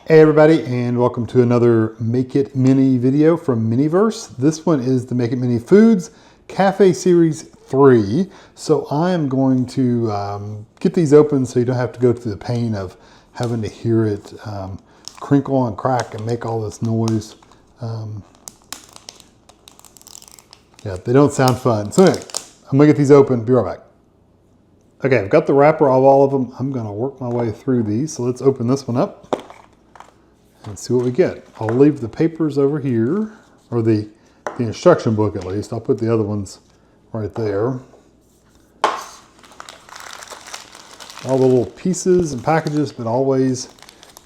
Hey everybody, and welcome to another Make It Mini video from MiniVerse. This one is the Make It Mini Foods Cafe Series 3. So I am going to get these open so you don't have to go through the pain of having to hear it crinkle and crack and make all this noise. Yeah, they don't sound fun. So anyway, I'm gonna get these open, be right back. Okay, I've got the wrapper of all of them. I'm gonna work my way through these. So let's open this one up and see what we get. I'll leave the papers over here, or the instruction book at least. I'll put the other ones right there. All the little pieces and packages, but always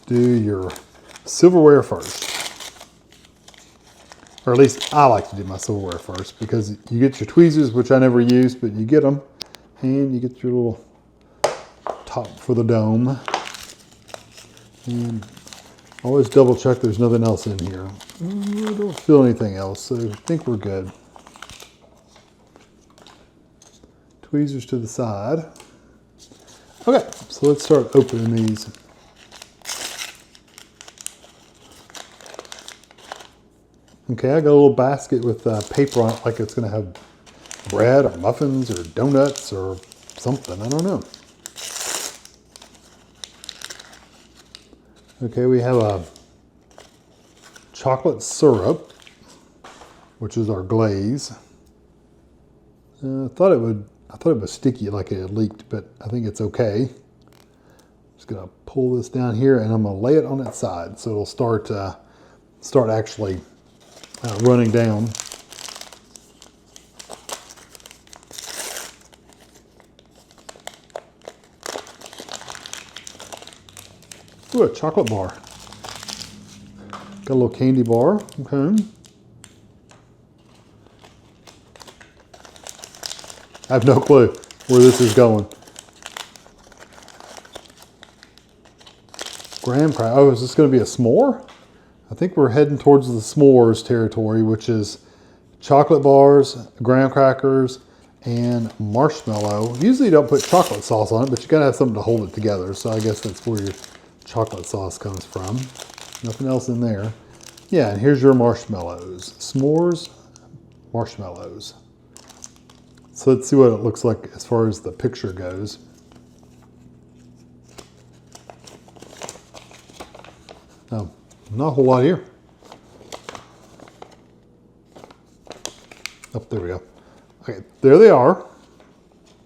do your silverware first. Or at least I like to do my silverware first, because you get your tweezers, which I never use, but you get them, and you get your little top for the dome. And always double check there's nothing else in here. I don't feel anything else, so I think we're good. Tweezers to the side. Okay, so let's start opening these. Okay, I got a little basket with paper on it, like it's gonna have bread or muffins or donuts or something, I don't know. Okay, we have a chocolate syrup, which is our glaze. I thought it was sticky, like it had leaked, but I think it's okay. Just gonna pull this down here, and I'm gonna lay it on its side, so it'll start actually running down. Ooh, a chocolate bar. Got a little candy bar, okay. I have no clue where this is going. Graham cracker, oh, is this gonna be a s'more? I think we're heading towards the s'mores territory, which is chocolate bars, graham crackers, and marshmallow. Usually you don't put chocolate sauce on it, but you gotta have something to hold it together. So I guess that's where your chocolate sauce comes from. Nothing else in there. Yeah, and here's your marshmallows. S'mores, marshmallows. So let's see what it looks like as far as the picture goes. Oh, not a whole lot here. Oh, there we go. Okay, there they are.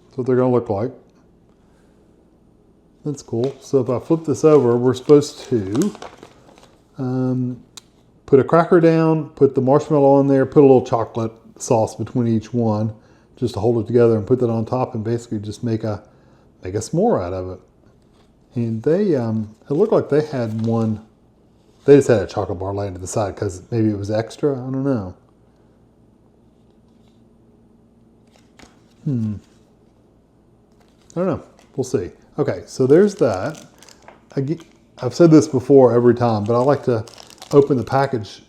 That's what they're gonna look like. That's cool. So if I flip this over, we're supposed to put a cracker down, put the marshmallow on there, put a little chocolate sauce between each one, just to hold it together, and put that on top, and basically just make a s'more out of it. And they, it looked like they had one. They just had a chocolate bar laying to the side because maybe it was extra. I don't know. I don't know. We'll see. Okay, so there's that. I've said this before every time, but I like to open the package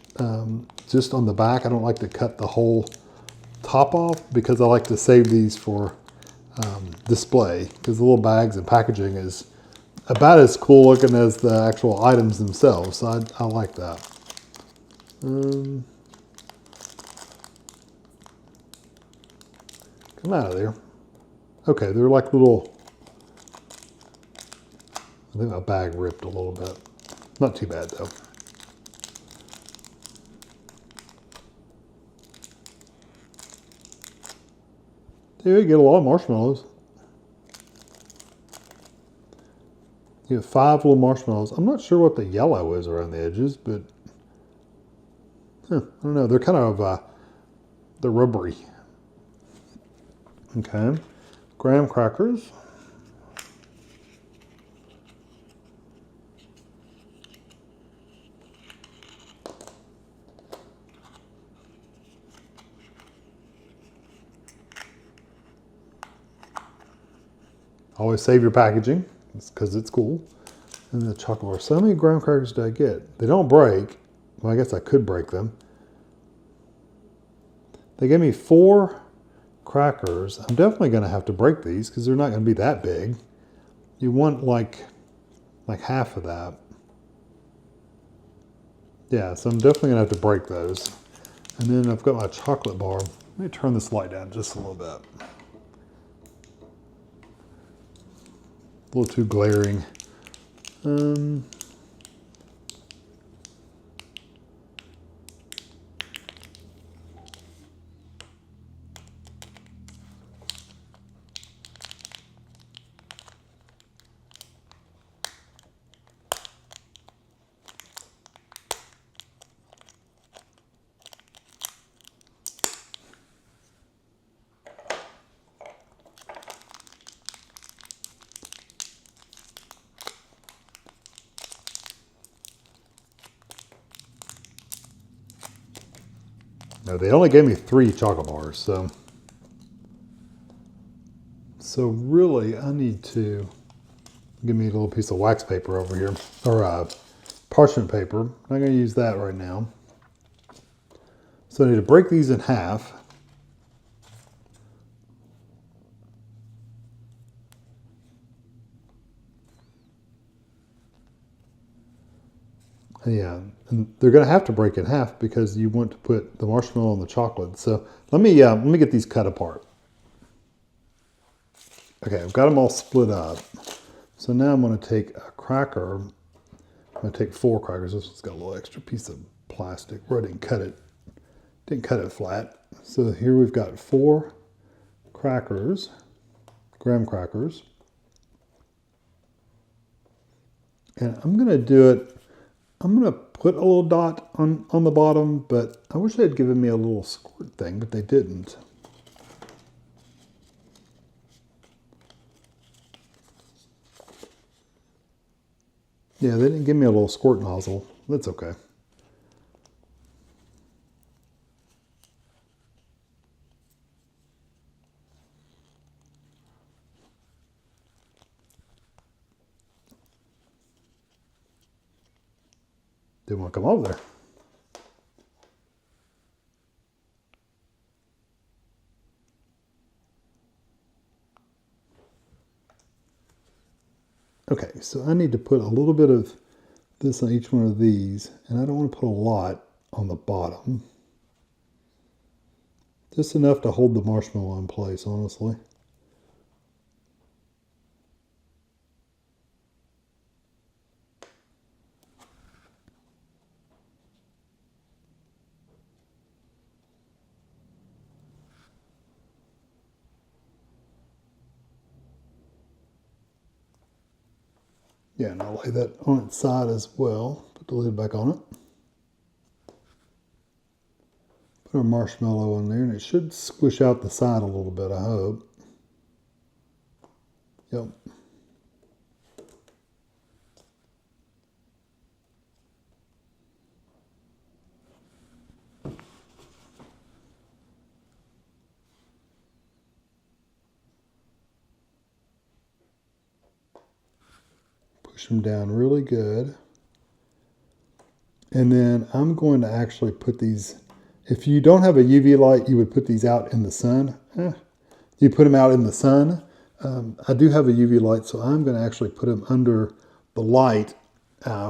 just on the back. I don't like to cut the whole top off because I like to save these for display, because the little bags and packaging is about as cool looking as the actual items themselves. So I like that. Come out of there. Okay, they're like little, I think my bag ripped a little bit. Not too bad though. Dude, you get a lot of marshmallows. You have 5 little marshmallows. I'm not sure what the yellow is around the edges, but I don't know. They're kind of they're rubbery. Okay, graham crackers. Always save your packaging, because it's cool. And the chocolate bar. So how many graham crackers did I get? They don't break. Well, I guess I could break them. They gave me 4 crackers. I'm definitely going to have to break these because they're not going to be that big. You want like half of that. Yeah, so I'm definitely gonna have to break those. And then I've got my chocolate bar. Let me turn this light down just a little bit. A little too glaring. No, they only gave me 3 chocolate bars, so really I need to give me a little piece of wax paper over here, or parchment paper. I'm not going to use that right now. So I need to break these in half. Yeah, and they're going to have to break in half because you want to put the marshmallow and the chocolate. So let me get these cut apart. Okay, I've got them all split up. So now I'm going to take a cracker. I'm going to take 4 crackers. This one's got a little extra piece of plastic where I didn't cut it flat. So here we've got 4 crackers, graham crackers. And I'm going to do it, I'm going to put a little dot on the bottom, but I wish they'd given me a little squirt thing, but they didn't. Yeah, they didn't give me a little squirt nozzle. That's okay. Didn't want to come over there. Okay, so I need to put a little bit of this on each one of these, and I don't want to put a lot on the bottom. Just enough to hold the marshmallow in place, honestly. Yeah, and I'll lay that on its side as well. Put the lid back on it. Put our marshmallow in there, and it should squish out the side a little bit, I hope. Yep. Push them down really good. And then I'm going to actually put these, if you don't have a UV light, you would put these out in the sun. You put them out in the sun. I do have a UV light, so I'm going to actually put them under the light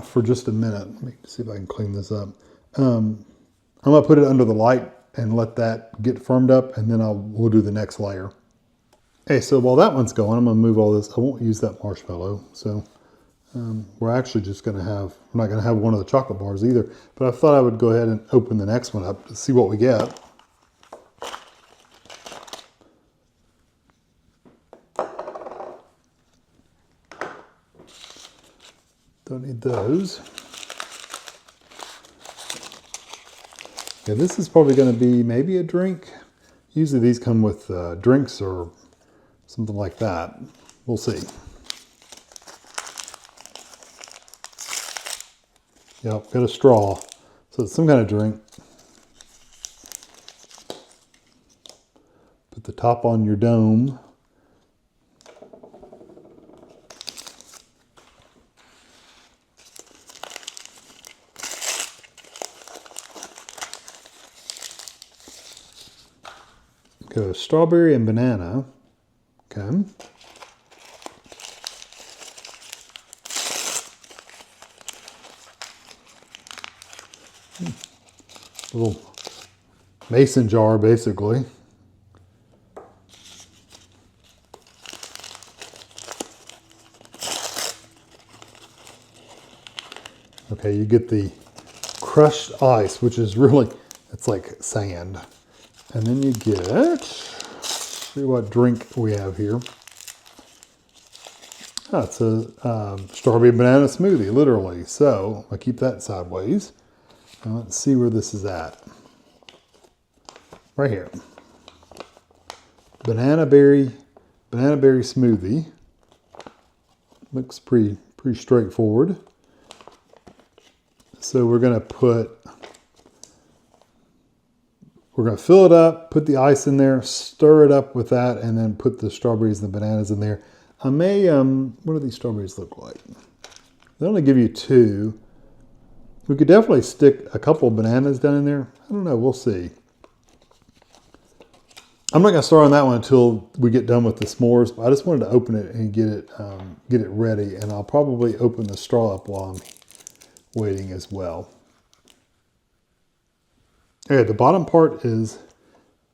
for just a minute. Let me see if I can clean this up. I'm going to put it under the light and let that get firmed up, and then we'll do the next layer. Okay, so while that one's going, I'm going to move all this. I won't use that marshmallow, so we're actually just going to have, we're not going to have one of the chocolate bars either, but I thought I would go ahead and open the next one up to see what we get. Don't need those. Yeah, this is probably going to be maybe a drink. Usually these come with drinks or something like that. We'll see. Yep, got a straw. So it's some kind of drink. Put the top on your dome. Go strawberry and banana. Okay. little mason jar, basically. Okay, you get the crushed ice, which is really, it's like sand. And then you get, see what drink we have here. Oh, it's a strawberry banana smoothie, literally. So I'll keep that sideways. Now let's see where this is at. Right here. Banana berry smoothie. Looks pretty straightforward. So we're gonna fill it up, put the ice in there, stir it up with that, and then put the strawberries and the bananas in there. I may, what do these strawberries look like? They only give you 2. We could definitely stick a couple of bananas down in there. I don't know, we'll see. I'm not gonna start on that one until we get done with the s'mores, but I just wanted to open it and get it ready, and I'll probably open the straw up while I'm waiting as well. Okay, the bottom part is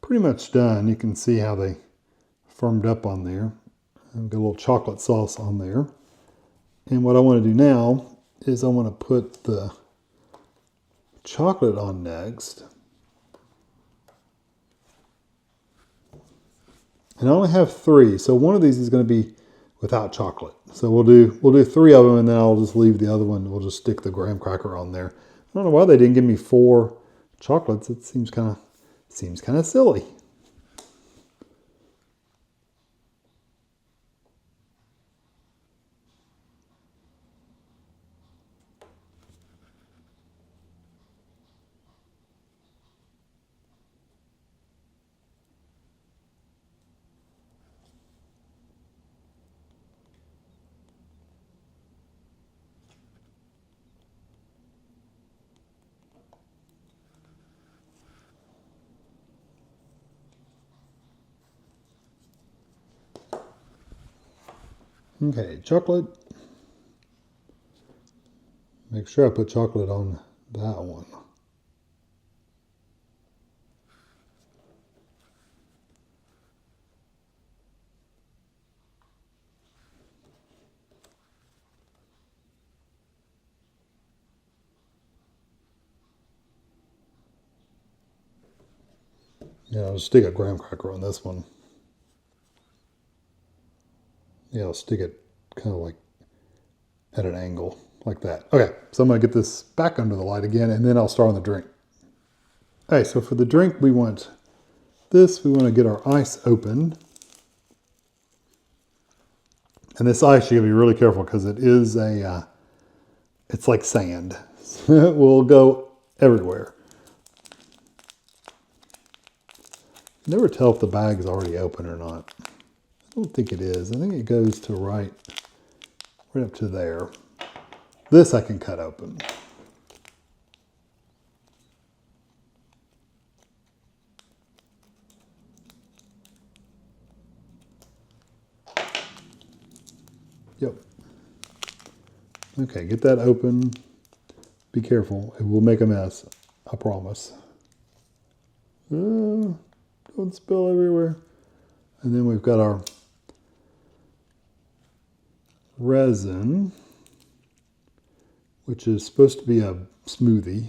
pretty much done. You can see how they firmed up on there. I've got a little chocolate sauce on there. And what I want to do now is I want to put the chocolate on next. And I only have 3, so one of these is going to be without chocolate. So we'll do 3 of them, and then I'll just leave the other one. We'll just stick the graham cracker on there. I don't know why they didn't give me 4 chocolates. It seems kind of silly. Okay, chocolate. Make sure I put chocolate on that one. Yeah, I'll stick a graham cracker on this one. Yeah, I'll stick it kind of like at an angle like that. Okay, so I'm gonna get this back under the light again, and then I'll start on the drink. Okay, so for the drink, we want this. We want to get our ice open. And this ice, you gotta be really careful because it is it's like sand. It will go everywhere. Never tell if the bag is already open or not. I don't think it is. I think it goes to right up to there. This I can cut open. Yep. Okay, get that open. Be careful. It will make a mess. I promise. Don't spill everywhere. And then we've got our resin, which is supposed to be a smoothie.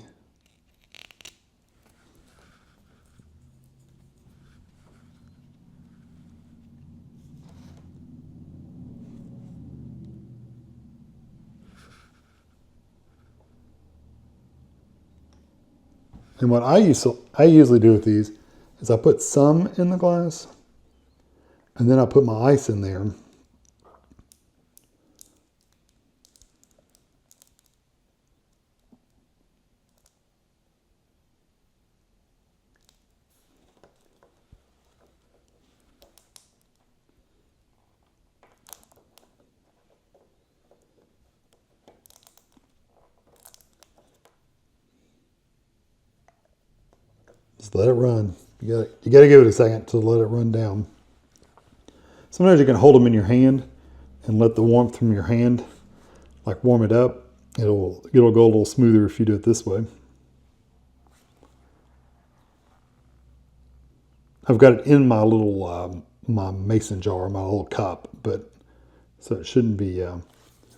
And what I usually do with these is I put some in the glass, and then I put my ice in there. Just let it run. You gotta give it a second to let it run down. Sometimes you can hold them in your hand and let the warmth from your hand like warm it up. It'll go a little smoother if you do it this way. I've got it in my little my mason jar, my little cup, but so it shouldn't be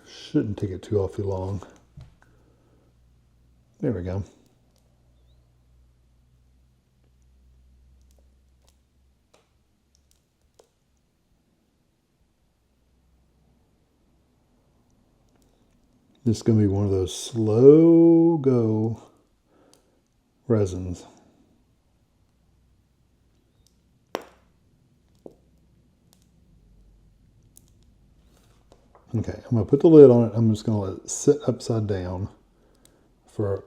shouldn't take it too awfully long. There we go. This is going to be one of those slow go resins. Okay, I'm going to put the lid on it. I'm just going to let it sit upside down for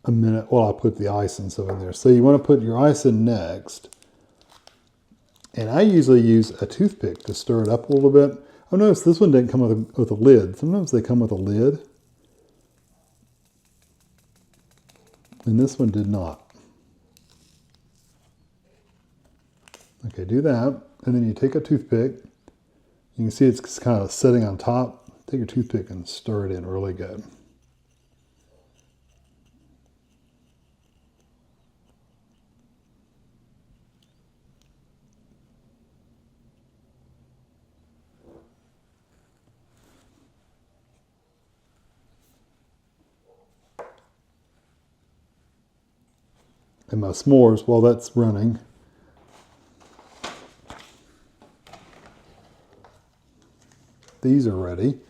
a minute while I put the ice and stuff in there. So you want to put your ice in next. And I usually use a toothpick to stir it up a little bit. I noticed this one didn't come with a lid. Sometimes they come with a lid. And this one did not. Okay, do that. And then you take a toothpick. You can see it's kind of sitting on top. Take a toothpick and stir it in really good. And my s'mores, while that's running, these are ready.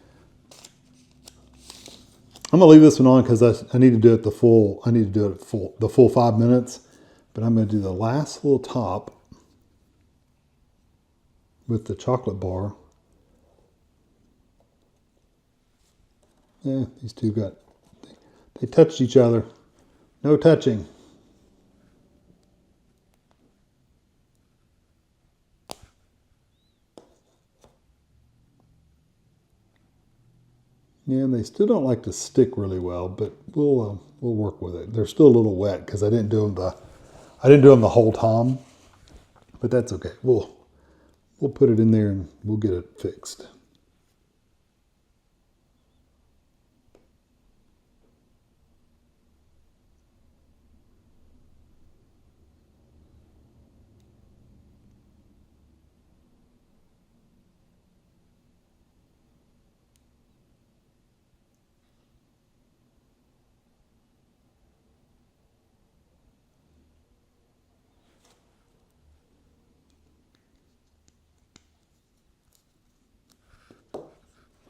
I'm gonna leave this one on because I need to do it the full. I need to do it the full 5 minutes. But I'm gonna do the last little top with the chocolate bar. Yeah, these two they touched each other. No touching. Yeah, and they still don't like to stick really well, but we'll work with it. They're still a little wet because I didn't do them the whole time, but that's okay. We'll put it in there and we'll get it fixed.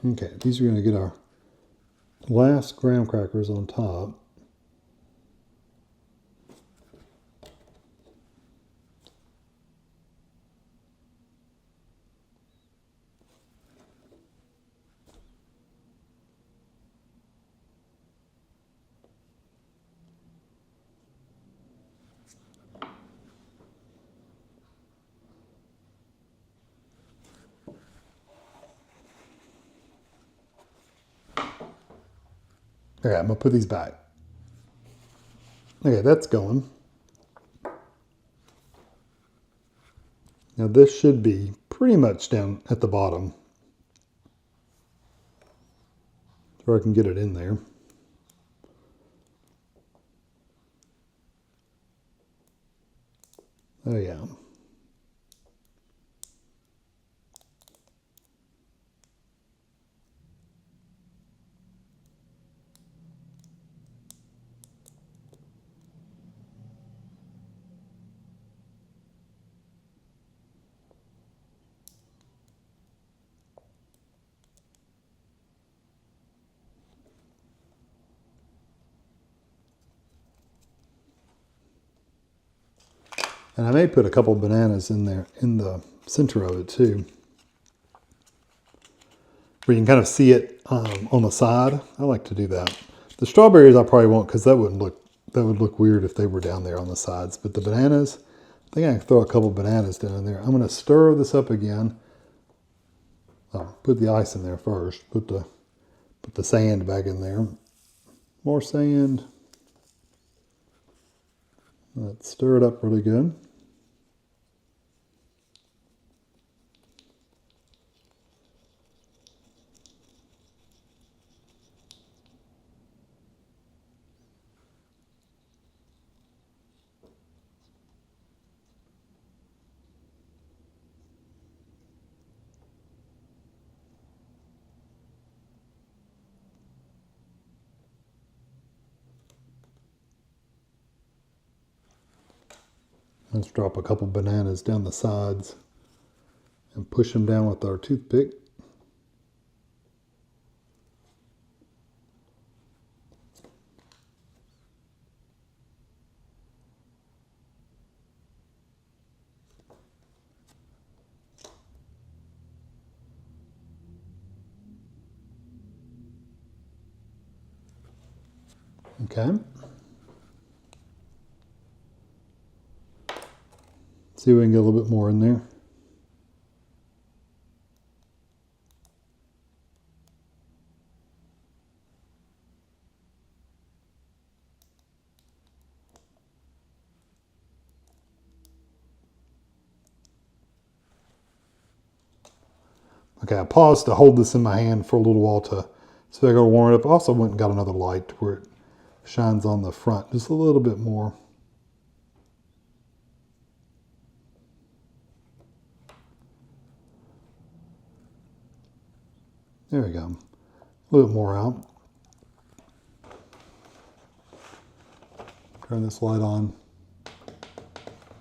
Okay, these are going to get our last graham crackers on top. Okay, I'm going to put these back. Okay, that's going. Now this should be pretty much down at the bottom, so I can get it in there. Oh yeah. And I may put a couple bananas in there in the center of it too, where you can kind of see it on the side. I like to do that. The strawberries I probably won't because that would look weird if they were down there on the sides. But the bananas, I think I can throw a couple bananas down in there. I'm going to stir this up again. Put the ice in there first. Put the sand back in there. More sand. Let's stir it up really good. Let's drop a couple bananas down the sides and push them down with our toothpick. Okay. See if we can get a little bit more in there. Okay, I paused to hold this in my hand for a little while to see if I could warm it up. I also went and got another light where it shines on the front just a little bit more. There we go. A little bit more out. Turn this light on.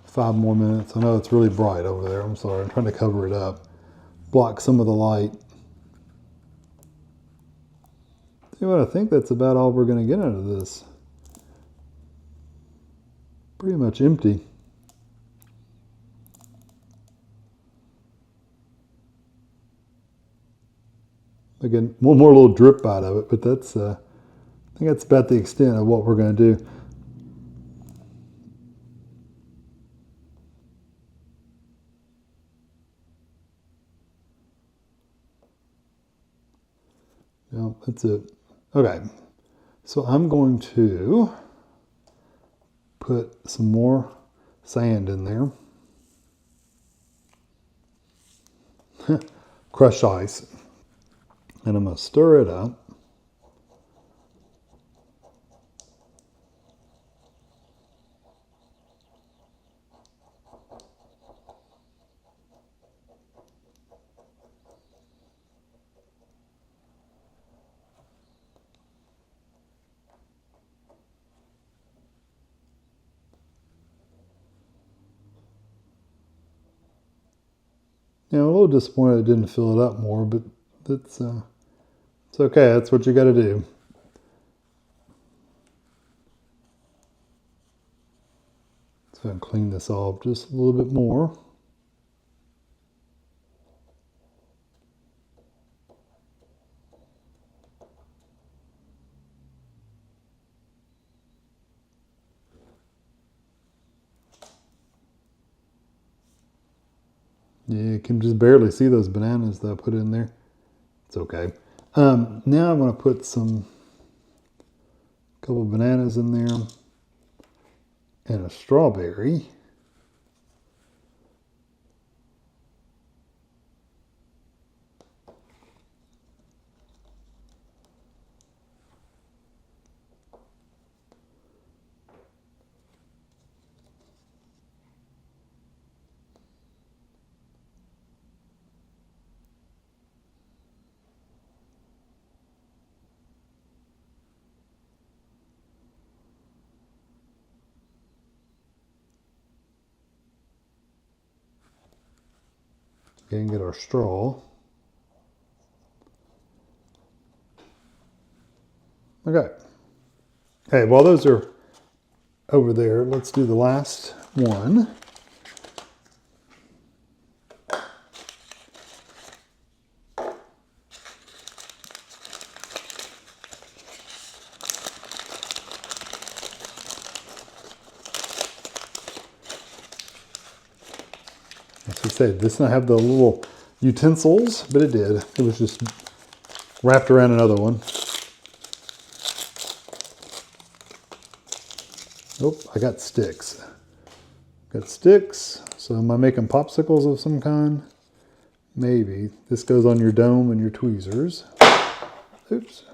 5 more minutes. I know it's really bright over there. I'm sorry. I'm trying to cover it up. Block some of the light. See what, I think that's about all we're going to get out of this. Pretty much empty. Again, one more little drip out of it, but that's I think that's about the extent of what we're going to do. No, that's it. Okay, so I'm going to put some more sand in there. Crushed ice. And I'm going to stir it up. Yeah, I'm a little disappointed I didn't fill it up more, but that's it's okay. That's what you got to do. So I'm clean this off just a little bit more. Yeah, you can just barely see those bananas that I put in there. It's okay. Now I'm going to put couple bananas in there and a strawberry. Okay, and get our straw. Okay. Okay, while those are over there, let's do the last one. As we said, this didn't have the little utensils, but it did. It was just wrapped around another one. Oh, I got sticks. Got sticks. So am I making popsicles of some kind? Maybe. This goes on your dome and your tweezers. Oops.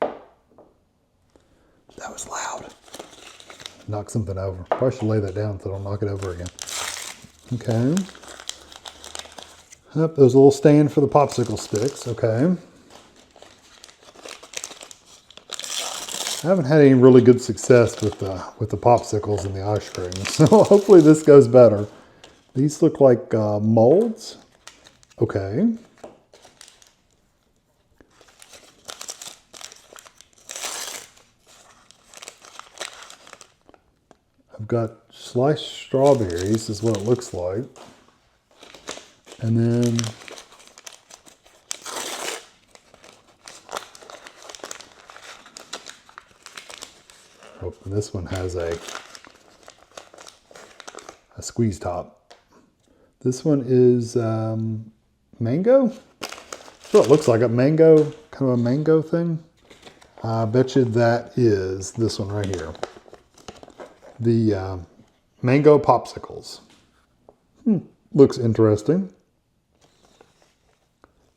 That was loud. Knock something over. Probably should lay that down so I don't knock it over again. Okay. Yep, there's a little stand for the popsicle sticks. Okay. I haven't had any really good success with the popsicles and the ice cream, so hopefully this goes better. These look like molds. Okay. I've got sliced strawberries is what it looks like. And then oh, this one has a squeeze top. This one is mango. So it looks like a mango, kind of a mango thing. I bet you that is this one right here. The mango popsicles. Looks interesting.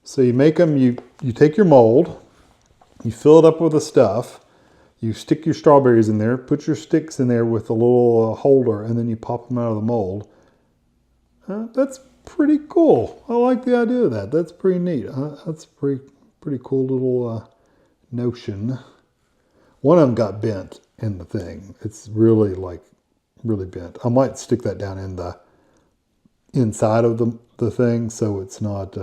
So you make them, you take your mold, you fill it up with the stuff, you stick your strawberries in there, put your sticks in there with a little holder, and then you pop them out of the mold. That's pretty cool. I like the idea of that. That's pretty neat. That's a pretty cool little notion. One of them got bent in the thing. It's really really bent. I might stick that down in the inside of the thing so it's not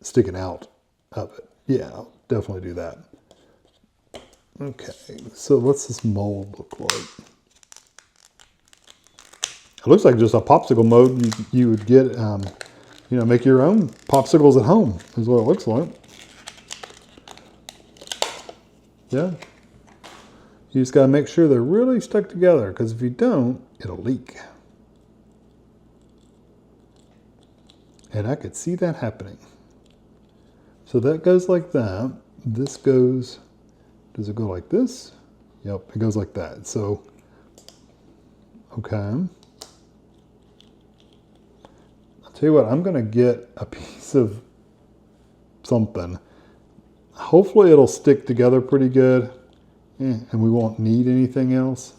sticking out of it. Yeah, I'll definitely do that. Okay, so what's this mold look like? It looks like just a popsicle mold you would get, you know, make your own popsicles at home is what it looks like. Yeah. You just got to make sure they're really stuck together, because if you don't, it'll leak. And I could see that happening. So that goes like that. This goes, does it go like this? Yep, it goes like that. So, okay. I'll tell you what, I'm going to get a piece of something. Hopefully it'll stick together pretty good. And we won't need anything else.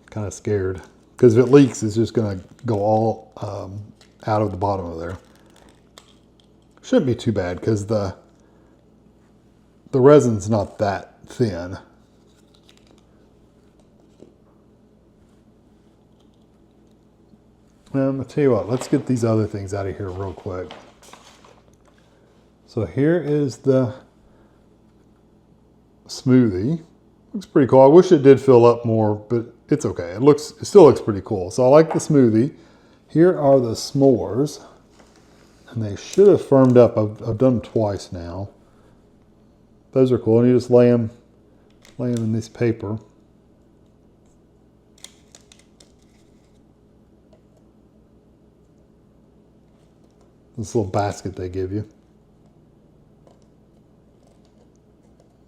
Kind of scared. Because if it leaks, it's just going to go all out of the bottom of there. Shouldn't be too bad because the resin's not that thin. I'll tell you what, let's get these other things out of here real quick. So here is the smoothie. Looks pretty cool. I wish it did fill up more, but it's okay. It still looks pretty cool. So I like the smoothie. Here are the s'mores. And they should have firmed up. I've done them twice now. Those are cool. And you just lay them in this paper. This little basket they give you.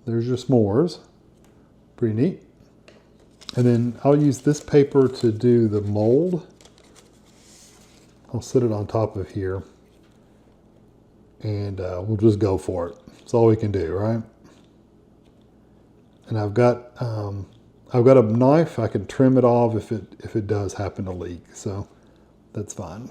There's your s'mores. Pretty neat. And then I'll use this paper to do the mold. I'll set it on top of here. And we'll just go for it. That's all we can do, right? And I've got a knife. I can trim it off if it does happen to leak. So that's fine.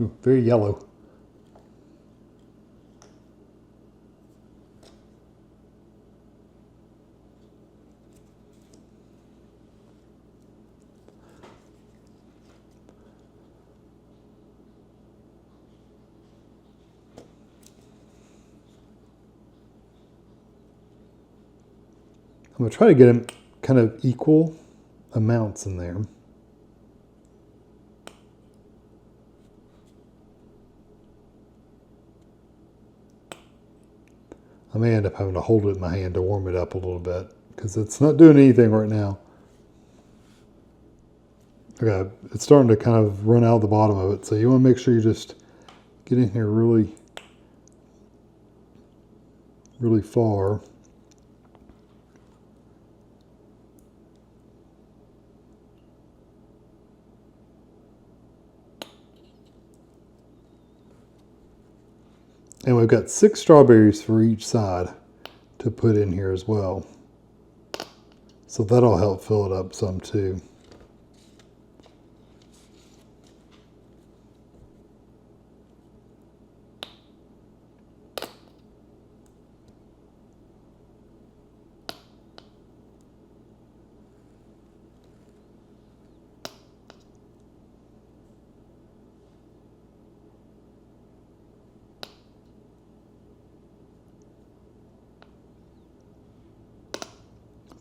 Ooh, very yellow. I'm going to try to get them kind of equal amounts in there. I may end up having to hold it in my hand to warm it up a little bit because it's not doing anything right now. Okay, it's starting to kind of run out the bottom of it, so you want to make sure you just get in here really, really far. And we've got 6 strawberries for each side. to put in here as well. So that'll help fill it up some too.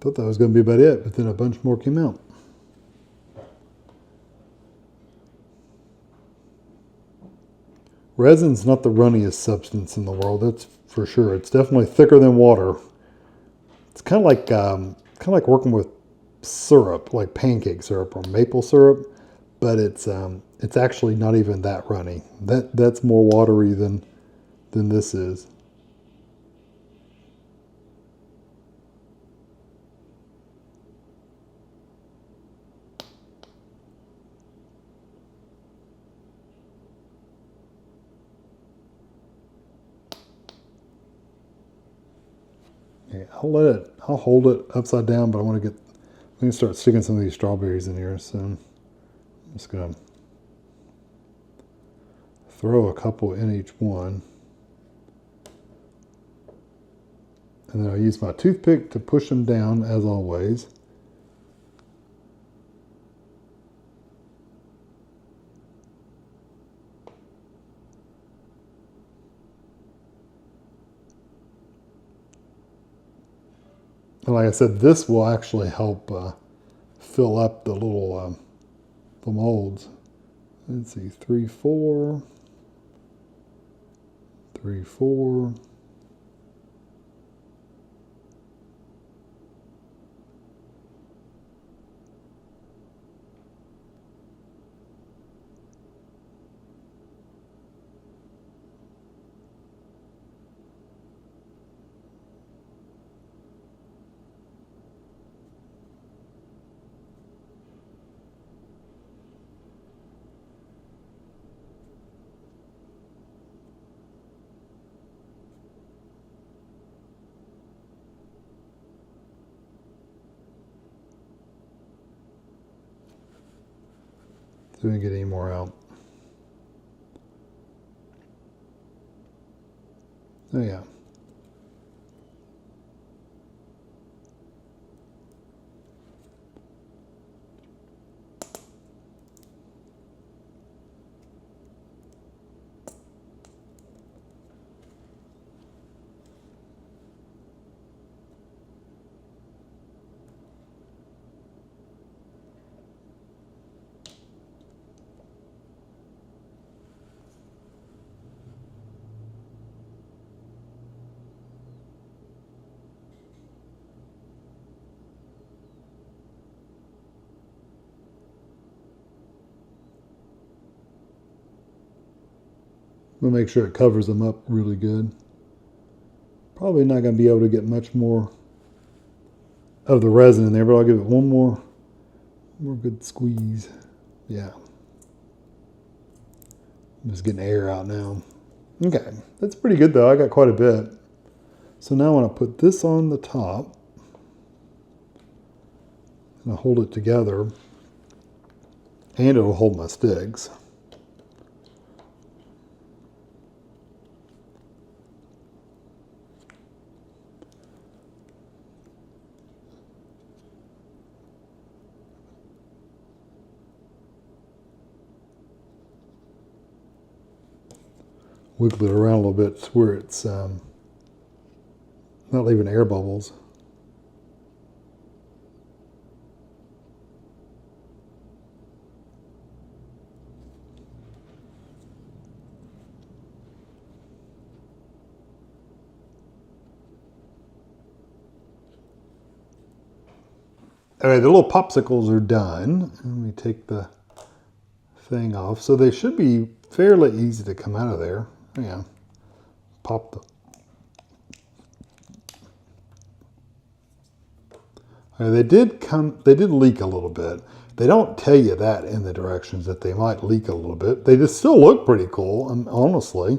Thought that was going to be about it, but then a bunch more came out. Resin's not the runniest substance in the world, that's for sure. It's definitely thicker than water. It's kind of like working with syrup, like pancake syrup or maple syrup, but it's actually not even that runny. That's more watery than this is. Okay, I'll hold it upside down, but I'm gonna start sticking some of these strawberries in here, so I'm just gonna throw a couple in each one. And then I'll use my toothpick to push them down as always. And like I said, this will actually help fill up the little the molds. Let's see, 3, 4, 3, 4. So we didn't get any more out. Oh yeah. We'll make sure it covers them up really good. Probably not going to be able to get much more of the resin in there, but I'll give it one more good squeeze. Yeah. I'm just getting air out now. Okay, that's pretty good though. I got quite a bit. So now I want to put this on the top and I'll hold it together, and it'll hold my sticks. Wiggle it around a little bit to where it's not leaving air bubbles. All right, the little popsicles are done. Let me take the thing off. So they should be fairly easy to come out of there. Yeah, pop the. Right, they did leak a little bit. They don't tell you that in the directions that they might leak a little bit. They just still look pretty cool, honestly.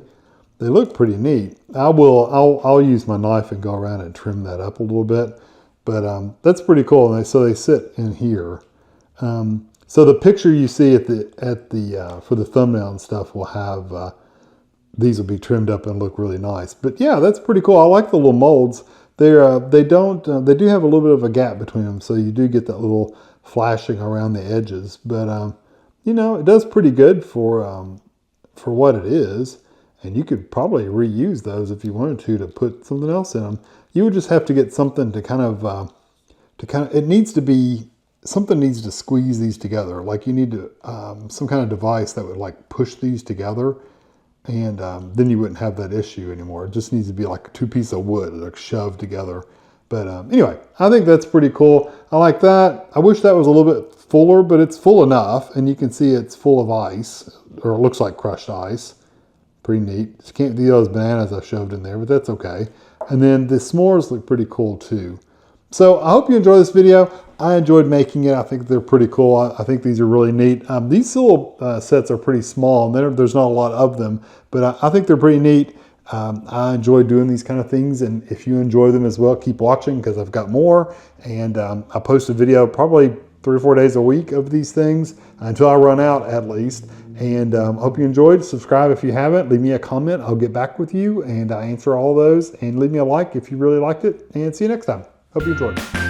they look pretty neat. I'll use my knife and go around and trim that up a little bit, but that's pretty cool. And so they sit in here. So the picture you see at the for the thumbnail and stuff will have these will be trimmed up and look really nice. But yeah, that's pretty cool. I like the little molds. They do have a little bit of a gap between them, so you do get that little flashing around the edges. But you know, it does pretty good for what it is. And you could probably reuse those if you wanted to put something else in them. You would just have to get something to kind of it needs to be, something needs to squeeze these together. Like you need to, some kind of device that would like push these together, and then you wouldn't have that issue anymore. It just needs to be like two pieces of wood like shoved together. But anyway, I think that's pretty cool. I like that. I wish that was a little bit fuller, but it's full enough, and you can see it's full of ice, or it looks like crushed ice. Pretty neat. You can't do those bananas I shoved in there, but that's okay. And then the s'mores look pretty cool too. So I hope you enjoy this video. I enjoyed making it. I think they're pretty cool. I think these are really neat. These little sets are pretty small, and there's not a lot of them, but I think they're pretty neat. I enjoy doing these kind of things, and if you enjoy them as well, keep watching because I've got more. And I post a video probably 3 or 4 days a week of these things until I run out at least. And hope you enjoyed. Subscribe if you haven't. Leave me a comment. I'll get back with you and I answer all of those. And leave me a like if you really liked it. And see you next time. Hope you enjoyed.